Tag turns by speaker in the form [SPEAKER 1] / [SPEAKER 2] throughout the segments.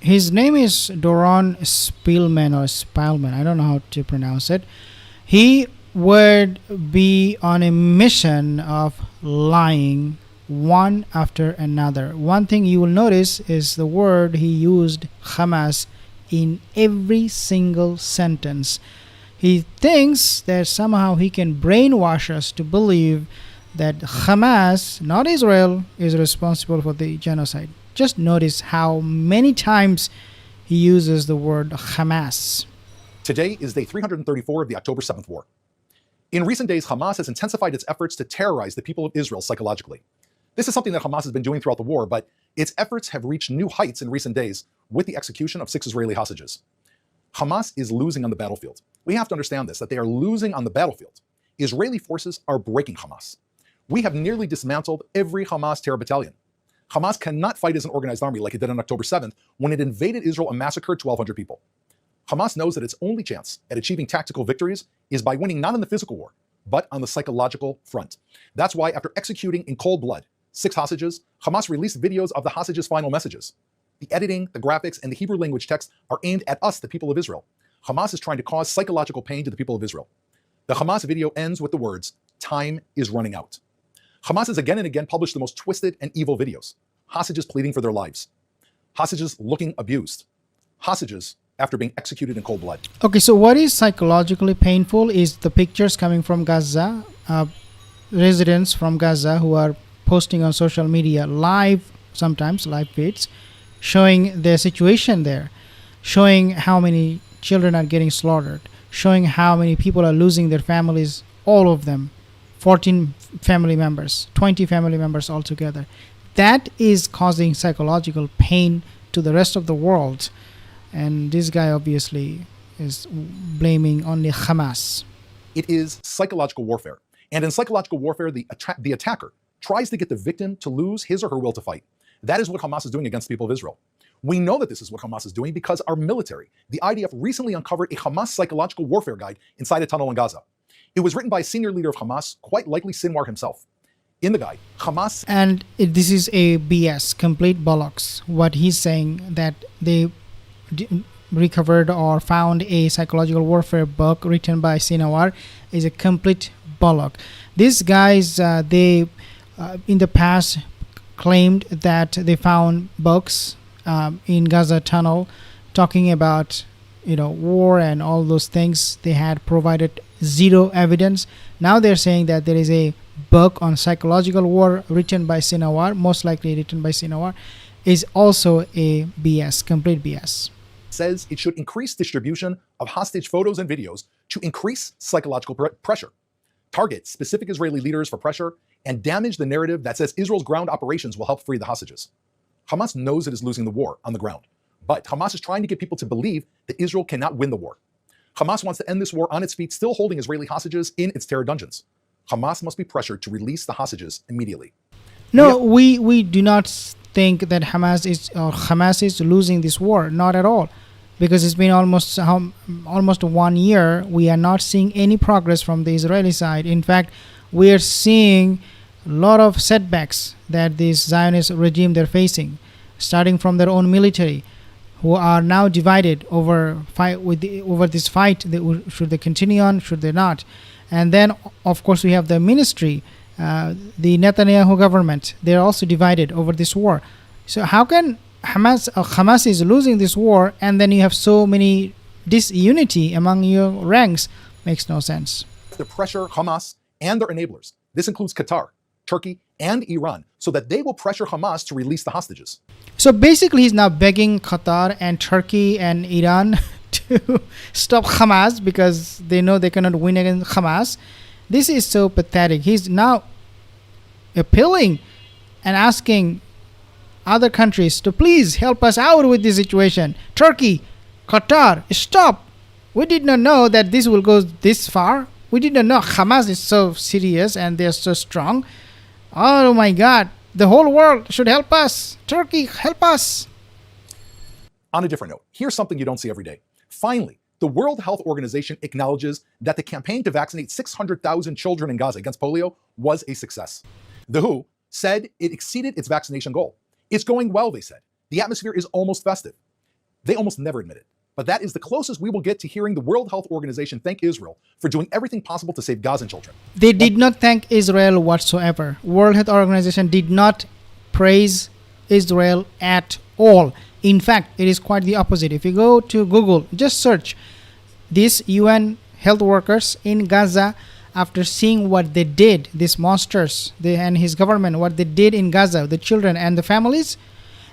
[SPEAKER 1] His name is Doron Spielman or Spielman. I don't know how to pronounce it. He would be on a mission of lying one after another. One thing you will notice is the word he used, Hamas, in every single sentence. He thinks that somehow he can brainwash us to believe that Hamas, not Israel, is responsible for the genocide. Just notice how many times he uses the word Hamas.
[SPEAKER 2] Today is day 334 of the October 7th war. In recent days, Hamas has intensified its efforts to terrorize the people of Israel psychologically. This is something that Hamas has been doing throughout the war, but its efforts have reached new heights in recent days with the execution of 6 Israeli hostages. Hamas is losing on the battlefield. We have to understand this, that they are losing on the battlefield. Israeli forces are breaking Hamas. We have nearly dismantled every Hamas terror battalion. Hamas cannot fight as an organized army like it did on October 7th when it invaded Israel and massacred 1,200 people. Hamas knows that its only chance at achieving tactical victories is by winning not in the physical war, but on the psychological front. That's why after executing in cold blood 6 hostages, Hamas released videos of the hostages' final messages. The editing, the graphics, and the Hebrew language text are aimed at us, the people of Israel. Hamas is trying to cause psychological pain to the people of Israel. The Hamas video ends with the words, "Time is running out." Hamas has again and again published the most twisted and evil videos. Hostages pleading for their lives. Hostages looking abused. Hostages after being executed in cold blood.
[SPEAKER 1] Okay, so what is psychologically painful is the pictures coming from Gaza, residents from Gaza who are posting on social media live, sometimes live feeds, showing their situation there, showing how many children are getting slaughtered, showing how many people are losing their families, all of them, 14 family members, 20 family members altogether. That is causing psychological pain to the rest of the world. And this guy obviously is blaming only Hamas.
[SPEAKER 2] It is psychological warfare. And in psychological warfare, the attacker tries to get the victim to lose his or her will to fight. That is what Hamas is doing against the people of Israel. We know that this is what Hamas is doing because our military, the IDF, recently uncovered a Hamas psychological warfare guide inside a tunnel in Gaza. It was written by a senior leader of Hamas, quite likely Sinwar himself. In the guide, Hamas...
[SPEAKER 1] And this is a BS, complete bollocks. What he's saying that they recovered or found a psychological warfare book written by Sinwar is a complete bollock. These guys, they in the past claimed that they found books in Gaza tunnel talking about war and all those things. They had provided zero evidence. Now they're saying that there is a book on psychological war written by Sinwar, most likely written by Sinwar, is also a BS, complete BS.
[SPEAKER 2] Says it should increase distribution of hostage photos and videos to increase psychological pressure, target specific Israeli leaders for pressure, and damage the narrative that says Israel's ground operations will help free the hostages. Hamas knows it is losing the war on the ground, but Hamas is trying to get people to believe that Israel cannot win the war. Hamas wants to end this war on its feet, still holding Israeli hostages in its terror dungeons. Hamas must be pressured to release the hostages immediately.
[SPEAKER 1] No, we do not think that Hamas is losing this war. Not at all, because it's been almost 1 year. We are not seeing any progress from the Israeli side. In fact, we are seeing a lot of setbacks that this Zionist regime they're facing, starting from their own military, who are now divided over this fight. Should they continue on? Should they not? And then, of course, we have the ministry, the Netanyahu government. They're also divided over this war. So how can Hamas is losing this war, and then you have so many disunity among your ranks? Makes no sense.
[SPEAKER 2] To pressure Hamas and their enablers. This includes Qatar, Turkey, and Iran, so that they will pressure Hamas to release the hostages.
[SPEAKER 1] So basically, he's now begging Qatar and Turkey and Iran to stop Hamas because they know they cannot win against Hamas. This is so pathetic. He's now appealing and asking other countries to please help us out with this situation. Turkey, Qatar, stop. We did not know that this will go this far. We did not know Hamas is so serious and they're so strong. Oh my God. The whole world should help us. Turkey, help us.
[SPEAKER 2] On a different note, here's something you don't see every day. Finally, the World Health Organization acknowledges that the campaign to vaccinate 600,000 children in Gaza against polio was a success. The WHO said it exceeded its vaccination goal. It's going well, they said. The atmosphere is almost festive. They almost never admit it. But that is the closest we will get to hearing the World Health Organization thank Israel for doing everything possible to save Gazan children.
[SPEAKER 1] They did not thank Israel whatsoever. World Health Organization did not praise Israel at all. In fact, it is quite the opposite. If you go to Google, just search these UN health workers in Gaza after seeing what they did, these monsters, and his government, what they did in Gaza, the children and the families,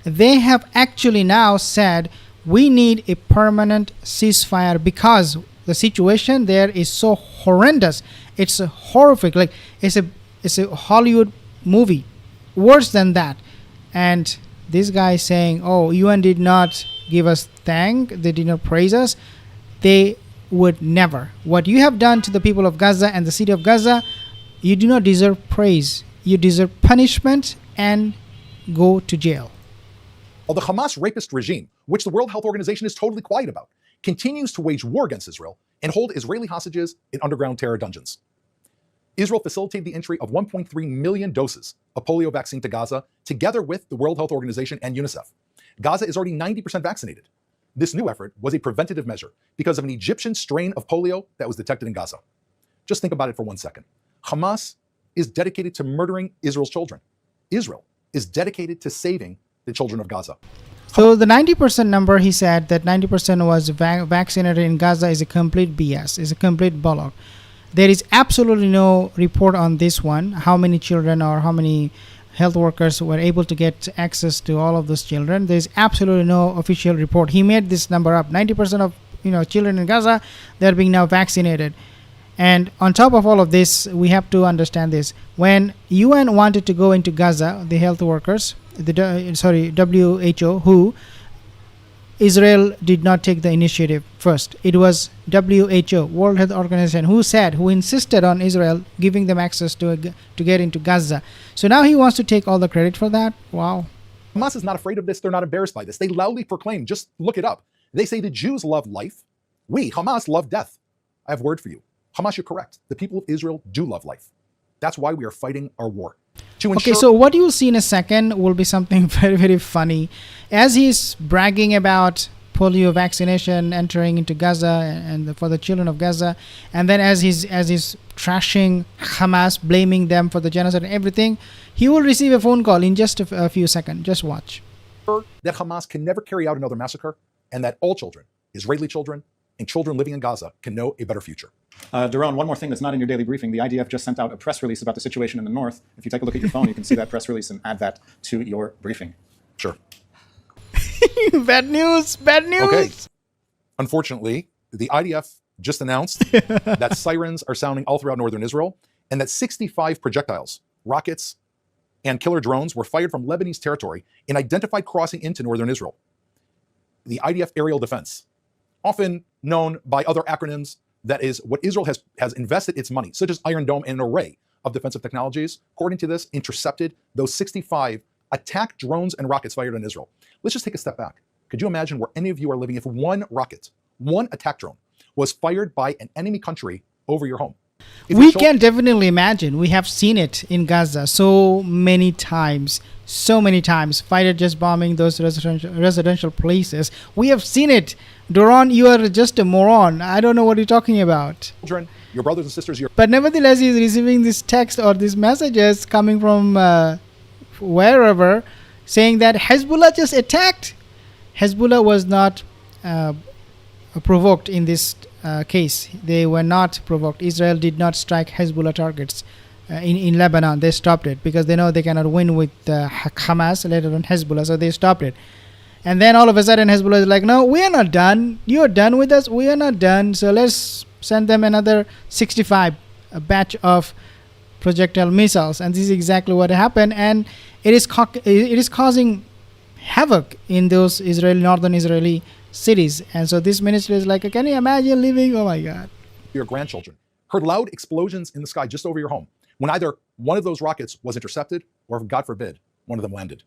[SPEAKER 1] they have actually now said, we need a permanent ceasefire because the situation there is so horrendous. It's horrific. Like it's a Hollywood movie, worse than that. And this guy is saying, "Oh, UN did not give us thank. They did not praise us. They would never. What you have done to the people of Gaza and the city of Gaza, you do not deserve praise. You deserve punishment and go to jail."
[SPEAKER 2] While the Hamas rapist regime, which the World Health Organization is totally quiet about, continues to wage war against Israel and hold Israeli hostages in underground terror dungeons. Israel facilitated the entry of 1.3 million doses of polio vaccine to Gaza, together with the World Health Organization and UNICEF. Gaza is already 90% vaccinated. This new effort was a preventative measure because of an Egyptian strain of polio that was detected in Gaza. Just think about it for 1 second. Hamas is dedicated to murdering Israel's children. Israel is dedicated to saving the children of Gaza.
[SPEAKER 1] So the 90% number, he said that 90% was vaccinated in Gaza is a complete BS, is a complete bollock. There is absolutely no report on this one, how many children or how many health workers were able to get access to all of those children. There is absolutely no official report. He made this number up. 90% of children in Gaza, they're being now vaccinated. And on top of all of this, we have to understand this. When UN wanted to go into Gaza, the health workers, WHO, who Israel did not take the initiative first. It was WHO, World Health Organization, who insisted on Israel giving them access to get into Gaza. So now he wants to take all the credit for that. Wow.
[SPEAKER 2] Hamas is not afraid of this. They're not embarrassed by this. They loudly proclaim, just look it up. They say the Jews love life. We, Hamas, love death. I have word for you. Hamas, you're correct. The people of Israel do love life. That's why we are fighting our war.
[SPEAKER 1] Okay, so what you will see in a second will be something very, very funny. As he's bragging about polio vaccination entering into Gaza and for the children of Gaza, and then as he's trashing Hamas, blaming them for the genocide and everything, he will receive a phone call in just a few seconds. Just watch.
[SPEAKER 2] That Hamas can never carry out another massacre, and that all children, Israeli children, and children living in Gaza can know a better future.
[SPEAKER 3] Doron, one more thing that's not in your daily briefing. The IDF just sent out a press release about the situation in the north. If you take a look at your phone, you can see that press release and add that to your briefing.
[SPEAKER 2] Sure.
[SPEAKER 1] Bad news.
[SPEAKER 2] Okay. Unfortunately, the IDF just announced that sirens are sounding all throughout northern Israel, and that 65 projectiles, rockets, and killer drones were fired from Lebanese territory and identified crossing into northern Israel. The IDF aerial defense, often known by other acronyms, that is what Israel has invested its money, such as Iron Dome and an array of defensive technologies, according to this, intercepted those 65 attack drones and rockets fired on Israel. Let's just take a step back. Could you imagine where any of you are living if one rocket, one attack drone, was fired by an enemy country over your home?
[SPEAKER 1] We can definitely imagine. We have seen it in Gaza so many times. Fighter just bombing those residential places. We have seen it. Doron, you are just a moron. I don't know what you're talking about.
[SPEAKER 2] Children, your brothers and sisters,
[SPEAKER 1] But nevertheless, he's receiving this text or these messages coming from wherever, saying that Hezbollah just attacked. Hezbollah was not provoked in this case. They were not provoked. Israel did not strike Hezbollah targets in Lebanon. They stopped it because they know they cannot win with Hamas, let alone Hezbollah, so they stopped it. And then all of a sudden Hezbollah is like, no, we are not done. You are done with us. We are not done. So let's send them another 65 batch of projectile missiles. And this is exactly what happened. And it is causing havoc in those northern Israeli cities. And so this ministry is like, can you imagine living? Oh my God.
[SPEAKER 2] Your grandchildren heard loud explosions in the sky just over your home when either one of those rockets was intercepted or, God forbid, one of them landed.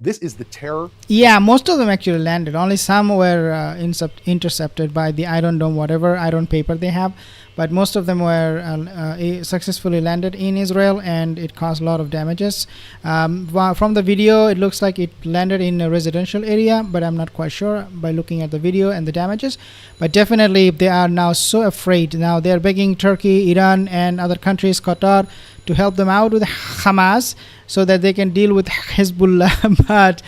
[SPEAKER 2] This is the terror.
[SPEAKER 1] Yeah, most of them actually landed. Only some were intercepted by the Iron Dome, whatever Iron paper they have. but most of them were successfully landed in Israel, and it caused a lot of damages. From the video, it looks like it landed in a residential area, but I'm not quite sure by looking at the video and the damages. But definitely they are now so afraid. Now they're begging Turkey, Iran, and other countries, Qatar, to help them out with Hamas so that they can deal with Hezbollah. But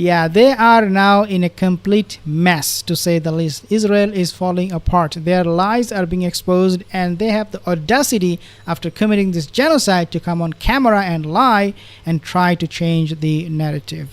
[SPEAKER 1] yeah, they are now in a complete mess, to say the least. Israel is falling apart. Their lies are being exposed, and they have the audacity, after committing this genocide, to come on camera and lie and try to change the narrative.